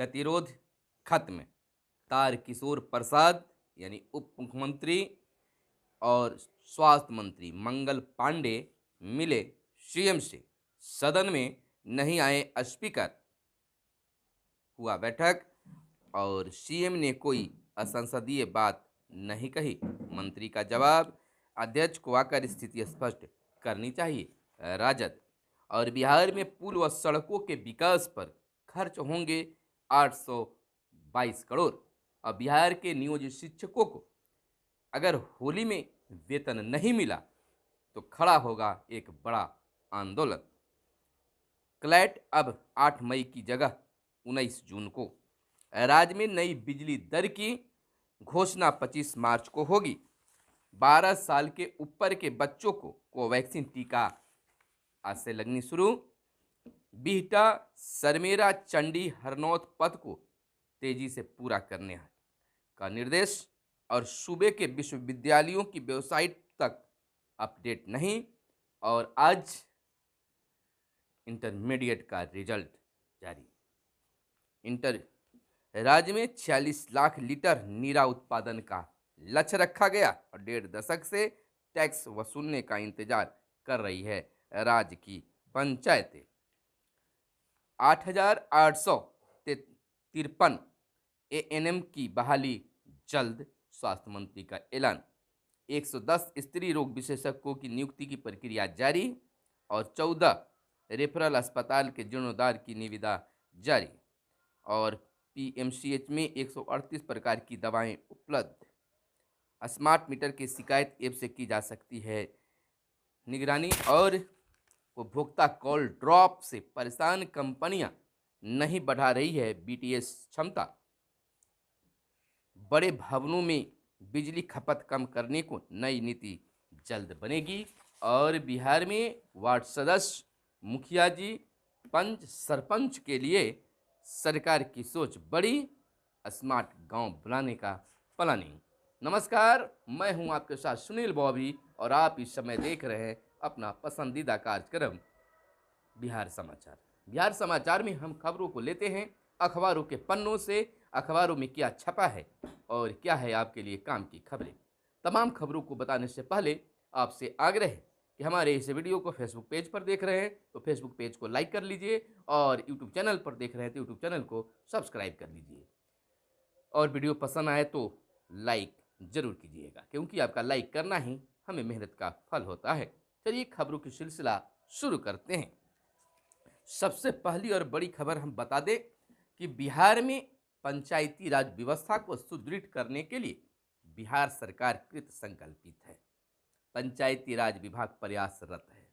गतिरोध खत्म। तारकिशोर प्रसाद यानी उप मुख्यमंत्री और स्वास्थ्य मंत्री मंगल पांडे मिले सीएम से, सदन में नहीं आए स्पीकर। हुआ बैठक और सीएम ने कोई असंसदीय बात नहीं कही। मंत्री का जवाब, अध्यक्ष को आकर स्थिति स्पष्ट करनी चाहिए। राजद और बिहार में पुल व सड़कों के विकास पर खर्च होंगे 822 करोड़। और बिहार के नियोजित शिक्षकों को अगर होली में वेतन नहीं मिला तो खड़ा होगा एक बड़ा आंदोलन। क्लैट अब 8 मई की जगह 19 जून को। राज्य में नई बिजली दर की घोषणा 25 मार्च को होगी। 12 साल के ऊपर के बच्चों को कोवैक्सीन टीका आज से लगनी शुरू। बिहटा सरमेरा चंडी हरनौत पथ को तेजी से पूरा करने का निर्देश। और सूबे के विश्वविद्यालयों की वेबसाइट तक अपडेट नहीं। और आज इंटरमीडिएट का रिजल्ट जारी। राज्य में 46 लाख लीटर नीरा उत्पादन का लक्ष्य रखा गया और 1.5 दशक से टैक्स वसूलने का इंतजार कर रही है राज्य की पंचायतें। 8,853 एएनएम की बहाली जल्द, स्वास्थ्य मंत्री का ऐलान। 110 स्त्री रोग विशेषज्ञों की नियुक्ति की प्रक्रिया जारी और 14 रेफरल अस्पताल के जीर्णोद्धार की निविदा जारी। और पीएमसीएच में 138 प्रकार की दवाएं उपलब्ध। स्मार्ट मीटर की शिकायत ऐप से की जा सकती है निगरानी। और उपभोक्ता कॉल ड्रॉप से परेशान कंपनियां नहीं बढ़ा रही है बीटीएस क्षमता। बड़े भवनों में बिजली खपत कम करने को नई नीति जल्द बनेगी। और बिहार में वार्ड सदस्य, मुखिया जी, पंच, सरपंच के लिए सरकार की सोच बड़ी, स्मार्ट गांव बनाने का प्लानिंग। नमस्कार, मैं हूं आपके साथ सुनील बॉबी और आप इस समय देख रहे हैं अपना पसंदीदा कार्यक्रम बिहार समाचार। बिहार समाचार में हम खबरों को लेते हैं अखबारों के पन्नों से। अखबारों में क्या छपा है और क्या है आपके लिए काम की खबरें। तमाम खबरों को बताने से पहले आपसे आग्रह है कि हमारे इस वीडियो को फेसबुक पेज पर देख रहे हैं तो फेसबुक पेज को लाइक कर लीजिए और यूट्यूब चैनल पर देख रहे हैं तो यूट्यूब चैनल को सब्सक्राइब कर लीजिए। और वीडियो पसंद आए तो लाइक जरूर कीजिएगा, क्योंकि आपका लाइक करना ही हमें मेहनत का फल होता है। चलिए खबरों की सिलसिला शुरू करते हैं। सबसे पहली और बड़ी खबर हम बता दें कि बिहार में पंचायती राज व्यवस्था को सुदृढ़ करने के लिए बिहार सरकार कृत संकल्पित है। पंचायती राज विभाग प्रयासरत है,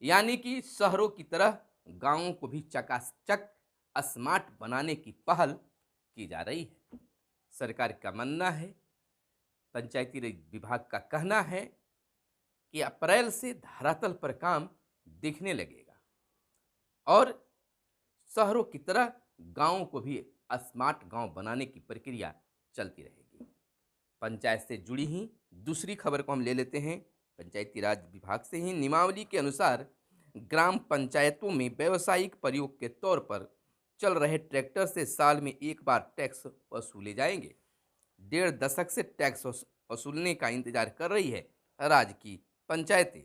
यानी कि शहरों की तरह गांवों को भी चकाचक स्मार्ट बनाने की पहल की जा रही है। सरकार का मानना है, पंचायती राज विभाग का कहना है कि अप्रैल से धरातल पर काम दिखने लगेगा और शहरों की तरह गांवों को भी स्मार्ट गांव बनाने की प्रक्रिया चलती रहेगी। पंचायत से जुड़ी ही दूसरी खबर को हम ले लेते हैं पंचायती राज विभाग से ही। नियमावली के अनुसार ग्राम पंचायतों में व्यावसायिक प्रयोग के तौर पर चल रहे ट्रैक्टर से साल में एक बार टैक्स वसूले जाएंगे। 1.5 दशक से टैक्स वसूलने का इंतजार कर रही है राज्य की पंचायतें।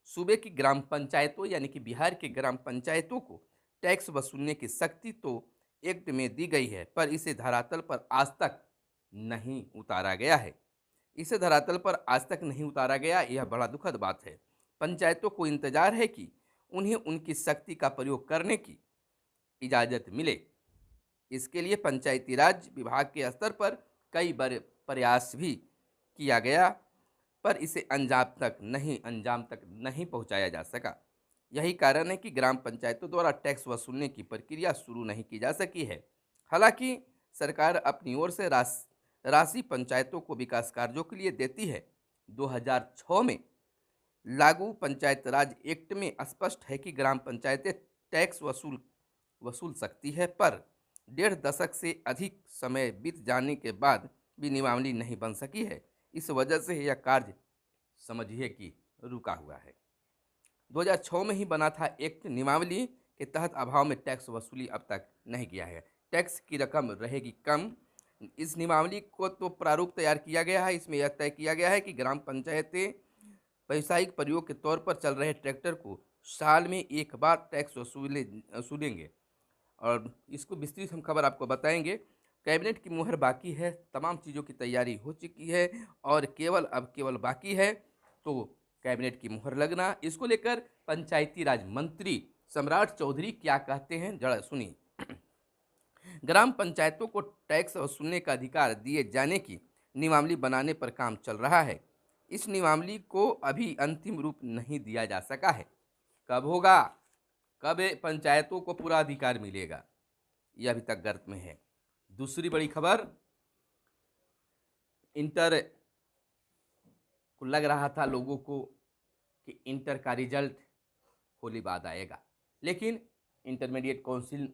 सूबे की ग्राम पंचायतों यानी कि बिहार के ग्राम पंचायतों को टैक्स वसूलने की शक्ति तो एक्ट में दी गई है, पर इसे धरातल पर आज तक नहीं उतारा गया है। इसे धरातल पर आज तक नहीं उतारा गया, यह बड़ा दुखद बात है। पंचायतों को इंतजार है कि उन्हें उनकी शक्ति का प्रयोग करने की इजाज़त मिले। इसके लिए पंचायती राज विभाग के स्तर पर कई बार प्रयास भी किया गया, पर इसे अंजाम तक नहीं पहुंचाया जा सका। यही कारण है कि ग्राम पंचायतों द्वारा टैक्स वसूलने की प्रक्रिया शुरू नहीं की जा सकी है। हालांकि सरकार अपनी ओर से राशि पंचायतों को विकास कार्यों के लिए देती है। 2006 में लागू पंचायत राज एक्ट में स्पष्ट है कि ग्राम पंचायतें टैक्स वसूल सकती है, पर 1.5 दशक से अधिक समय बीत जाने के बाद भी नियमावली नहीं बन सकी है। इस वजह से यह कार्य समझिए कि रुका हुआ है। 2006 में ही बना था एक्ट, नियमावली के तहत अभाव में टैक्स वसूली अब तक नहीं किया है। टैक्स की रकम रहेगी कम। इस नियमावली को तो प्रारूप तैयार किया गया है। इसमें यह तय किया गया है कि ग्राम पंचायतें व्यावसायिक प्रयोग के तौर पर चल रहे ट्रैक्टर को साल में एक बार टैक्स वसूलेंगे। और इसको विस्तृत हम खबर आपको बताएंगे। कैबिनेट की मुहर बाकी है, तमाम चीज़ों की तैयारी हो चुकी है और केवल बाकी है तो कैबिनेट की मुहर लगना। इसको लेकर पंचायती राज मंत्री सम्राट चौधरी क्या कहते हैं, जरा सुनिए। ग्राम पंचायतों को टैक्स वसूलने का अधिकार दिए जाने की नियमावली बनाने पर काम चल रहा है। इस नियमावली को अभी अंतिम रूप नहीं दिया जा सका है। कब होगा, कब पंचायतों को पूरा अधिकार मिलेगा, यह अभी तक गर्त में है। दूसरी बड़ी खबर, इंटर को लग रहा था लोगों को कि इंटर का रिजल्ट होली बाद आएगा, लेकिन इंटरमीडिएट काउंसिल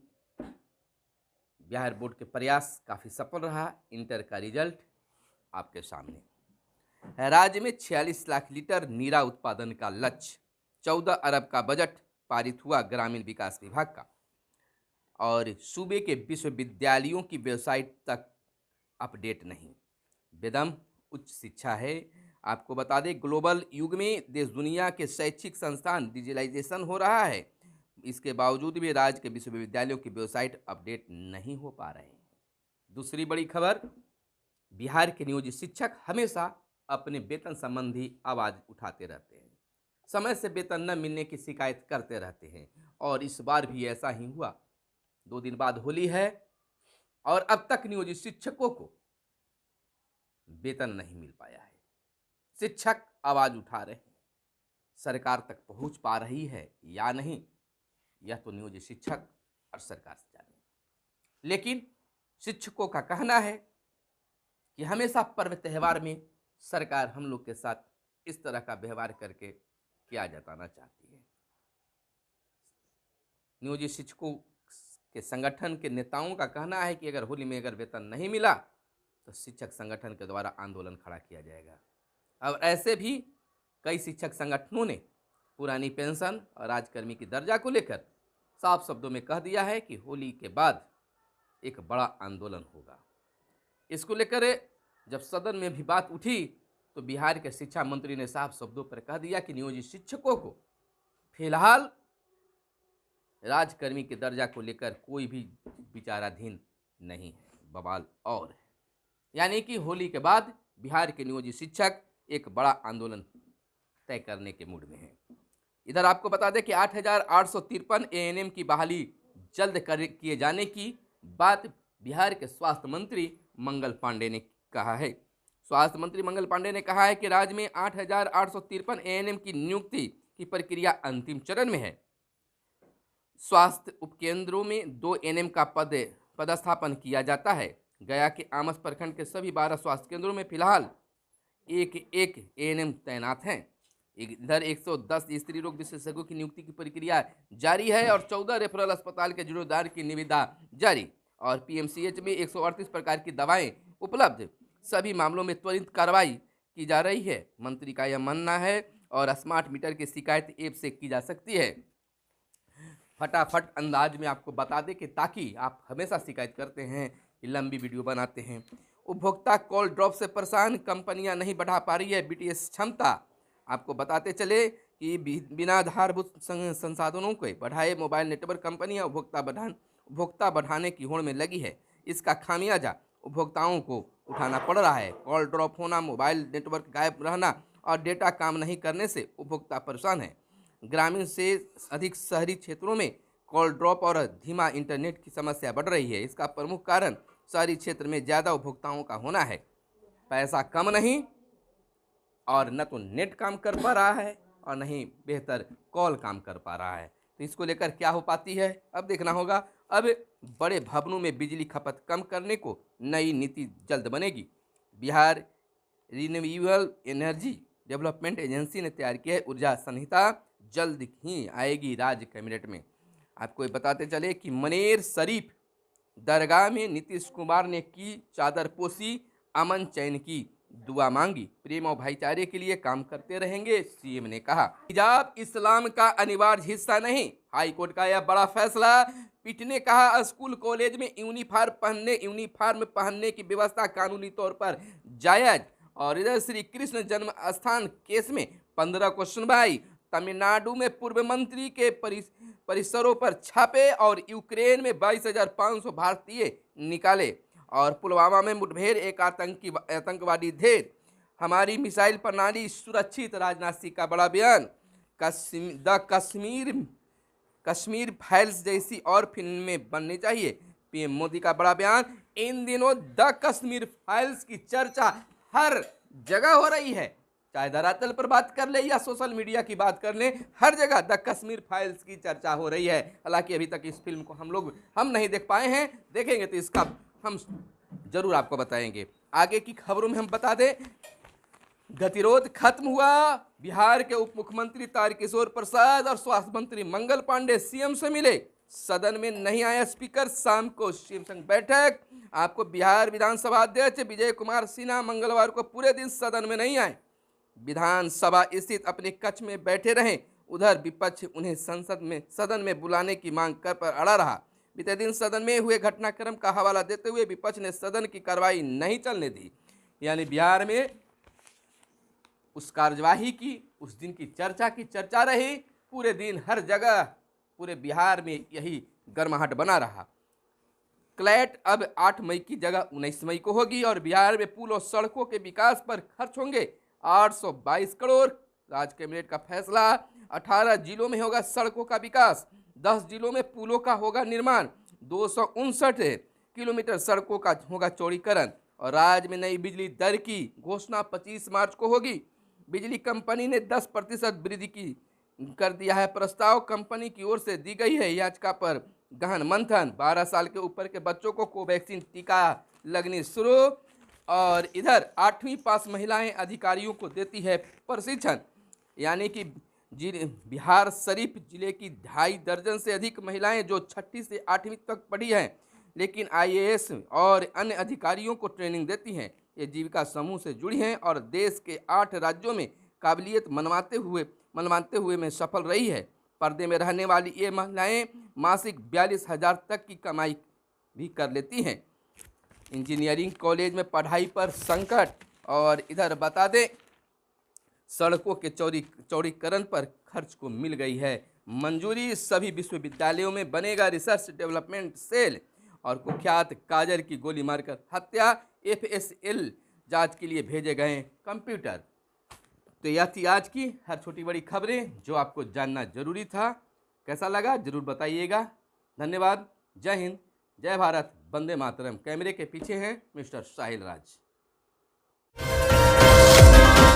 बिहार बोर्ड के प्रयास काफ़ी सफल रहा। इंटर का रिजल्ट आपके सामने है। राज्य में 46 लाख लीटर नीरा उत्पादन का लक्ष्य, 14 अरब का बजट पारित हुआ ग्रामीण विकास विभाग का। और सूबे के विश्वविद्यालयों की वेबसाइट तक अपडेट नहीं। बेदम उच्च शिक्षा है। आपको बता दें, ग्लोबल युग में देश दुनिया के शैक्षिक संस्थान डिजिटलाइजेशन हो रहा है, इसके बावजूद भी राज्य के विश्वविद्यालयों की वेबसाइट अपडेट नहीं हो पा रहे हैं। दूसरी बड़ी खबर, बिहार के नियोजित शिक्षक हमेशा अपने वेतन संबंधी आवाज़ उठाते रहते हैं, समय से वेतन न मिलने की शिकायत करते रहते हैं और इस बार भी ऐसा ही हुआ। 2 दिन बाद होली है और अब तक नियोजित शिक्षकों को वेतन नहीं मिल पाया है। शिक्षक आवाज उठा रहे हैं, सरकार तक पहुंच पा रही है या नहीं, यह तो नियोजित शिक्षक और सरकार से जाने। लेकिन शिक्षकों का कहना है कि हमेशा पर्व त्यौहार में सरकार हम लोग के साथ इस तरह का व्यवहार करके क्या जताना चाहती है। नियोजित शिक्षकों के संगठन के नेताओं का कहना है कि अगर होली में अगर वेतन नहीं मिला तो शिक्षक संगठन के द्वारा आंदोलन खड़ा किया जाएगा। अब ऐसे भी कई शिक्षक संगठनों ने पुरानी पेंशन और राजकर्मी की दर्जा को लेकर साफ शब्दों में कह दिया है कि होली के बाद एक बड़ा आंदोलन होगा। इसको लेकर जब सदन में भी बात उठी तो बिहार के शिक्षा मंत्री ने साफ शब्दों पर कह दिया कि नियोजित शिक्षकों को फिलहाल राजकर्मी के दर्जा को लेकर कोई भी विचाराधीन नहीं है, बवाल और है। यानी कि होली के बाद बिहार के नियोजित शिक्षक एक बड़ा आंदोलन तय करने के मूड में हैं। इधर आपको बता दें कि 8,853 एएनएम की बहाली जल्द किए जाने की बात बिहार के स्वास्थ्य मंत्री मंगल पांडे ने कहा है। स्वास्थ्य मंत्री मंगल पांडे ने कहा है कि राज्य में 8,853 एएनएम की नियुक्ति की प्रक्रिया अंतिम चरण में है। स्वास्थ्य उपकेंद्रों में 2 एएनएम का पदस्थापन किया जाता है। गया के आमस प्रखंड के सभी 12 स्वास्थ्य केंद्रों में फिलहाल एक एएनएम तैनात हैं। इधर 110 स्त्री रोग विशेषज्ञों की नियुक्ति की प्रक्रिया जारी है और 14 रेफरल अस्पताल के जिम्मेदार की निविदा जारी और पीएमसीएच में 138 प्रकार की दवाएं उपलब्ध। सभी मामलों में त्वरित कार्रवाई की जा रही है, मंत्री का यह मानना है। और स्मार्ट मीटर की शिकायत ऐप से की जा सकती है। फटाफट अंदाज में आपको बता दें कि ताकि आप हमेशा शिकायत करते हैं, लंबी वीडियो बनाते हैं। उपभोक्ता कॉल ड्रॉप से परेशान, कंपनियां नहीं बढ़ा पा रही है बीटीएस क्षमता। आपको बताते चले कि बिना आधारभूत संसाधनों के बढ़ाए मोबाइल नेटवर्क कंपनियां उपभोक्ता बढ़ाने की होड़ में लगी है। इसका खामियाजा उपभोक्ताओं को उठाना पड़ रहा है। कॉल ड्रॉप होना, मोबाइल नेटवर्क गायब रहना और डेटा काम नहीं करने से उपभोक्ता परेशान है। ग्रामीण से अधिक शहरी क्षेत्रों में कॉल ड्रॉप और धीमा इंटरनेट की समस्या बढ़ रही है। इसका प्रमुख कारण शहरी क्षेत्र में ज़्यादा उपभोक्ताओं का होना है। पैसा कम नहीं और न तो नेट काम कर पा रहा है और नहीं बेहतर कॉल काम कर पा रहा है। तो इसको लेकर क्या हो पाती है अब देखना होगा। अब बड़े भवनों में बिजली खपत कम करने को नई नीति जल्द बनेगी। Bihar renewable energy development agency ने तैयार किया है ऊर्जा संहिता, जल्द ही आएगी राज्य कैबिनेट में। आपको बताते चले कि मनेर शरीफ दरगाह में नीतीश कुमार ने की चादरपोशी, अमन चैन की दुआ मांगी। प्रेम और भाईचारे के लिए काम करते रहेंगे, सीएम ने कहा। हिजाब इस्लाम का अनिवार्य हिस्सा नहीं, हाईकोर्ट का यह बड़ा फैसला। पीठ ने कहा स्कूल कॉलेज में यूनिफॉर्म पहनने की व्यवस्था कानूनी तौर पर जायज। और इधर श्री कृष्ण जन्म स्थान केस में 15 को सुनवाई। तमिलनाडु में पूर्व मंत्री के परिसरों पर छापे और यूक्रेन में 22,500 भारतीय निकाले। और पुलवामा में मुठभेड़, एक आतंकवादी ढेर, हमारी मिसाइल प्रणाली सुरक्षित। राजनाथ सिंह का बड़ा बयान। कश्मीर फाइल्स जैसी और फिल्में बननी चाहिए, पीएम मोदी का बड़ा बयान। इन दिनों द कश्मीर फाइल्स की चर्चा हर जगह हो रही है, चाहे धरातल पर बात कर ले या सोशल मीडिया की बात कर ले, हर जगह द कश्मीर फाइल्स की चर्चा हो रही है। हालांकि अभी तक इस फिल्म को हम नहीं देख पाए हैं, देखेंगे तो इसका हम जरूर आपको बताएंगे। आगे की खबरों में हम बता दें, गतिरोध खत्म हुआ। बिहार के उप मुख्यमंत्री तारकिशोर प्रसाद और स्वास्थ्य मंत्री मंगल पांडे सीएम से मिले। सदन में नहीं आया स्पीकर, शाम को सीएम संग बैठक। आपको बिहार विधानसभा अध्यक्ष विजय कुमार सिन्हा मंगलवार को पूरे दिन सदन में नहीं आए, विधानसभा स्थित अपने कक्ष में बैठे रहे। उधर विपक्ष उन्हें सदन में बुलाने की मांग कर पर अड़ा रहा। बीते दिन सदन में हुए घटनाक्रम का हवाला देते हुए विपक्ष ने सदन की कार्रवाई नहीं चलने दी। यानी बिहार में उस कार्यवाही की, उस दिन की चर्चा रही। पूरे दिन हर जगह पूरे बिहार में यही गर्माहट बना रहा। क्लैट अब 8 मई की जगह 19 मई को होगी और बिहार में पुल और सड़कों के विकास पर खर्च होंगे 822 करोड़। राज्य कैबिनेट का फैसला। 18 जिलों में होगा सड़कों का विकास, 10 जिलों में पुलों का होगा निर्माण, 259 किलोमीटर सड़कों का होगा चौड़ीकरण। और राज्य में नई बिजली दर की घोषणा 25 मार्च को होगी। बिजली कंपनी ने 10% वृद्धि की कर दिया है प्रस्ताव, कंपनी की ओर से दी गई है याचिका पर गहन मंथन। 12 साल के ऊपर के बच्चों को कोवैक्सीन टीका लगनी शुरू। और इधर 8वीं पास महिलाएं अधिकारियों को देती है प्रशिक्षण। यानी कि बिहार शरीफ जिले की 2.5 दर्जन से अधिक महिलाएं जो 6ठी से 8वीं तक पढ़ी हैं, लेकिन आईएएस और अन्य अधिकारियों को ट्रेनिंग देती हैं। ये जीविका समूह से जुड़ी हैं और देश के 8 राज्यों में काबिलियत मनवाते हुए में सफल रही है। पर्दे में रहने वाली ये महिलाएं मासिक 42,000 तक की कमाई भी कर लेती हैं। इंजीनियरिंग कॉलेज में पढ़ाई पर संकट। और इधर बता दें, सड़कों के चौड़ीकरण पर खर्च को मिल गई है मंजूरी। सभी विश्वविद्यालयों में बनेगा रिसर्च डेवलपमेंट सेल। और कुख्यात काजर की गोली मारकर हत्या, एफएसएल जांच के लिए भेजे गए कंप्यूटर। तो यह थी आज की हर छोटी बड़ी खबरें जो आपको जानना जरूरी था। कैसा लगा जरूर बताइएगा। धन्यवाद। जय हिंद, जय भारत, वंदे मातरम। कैमरे के पीछे हैं मिस्टर साहिल राज।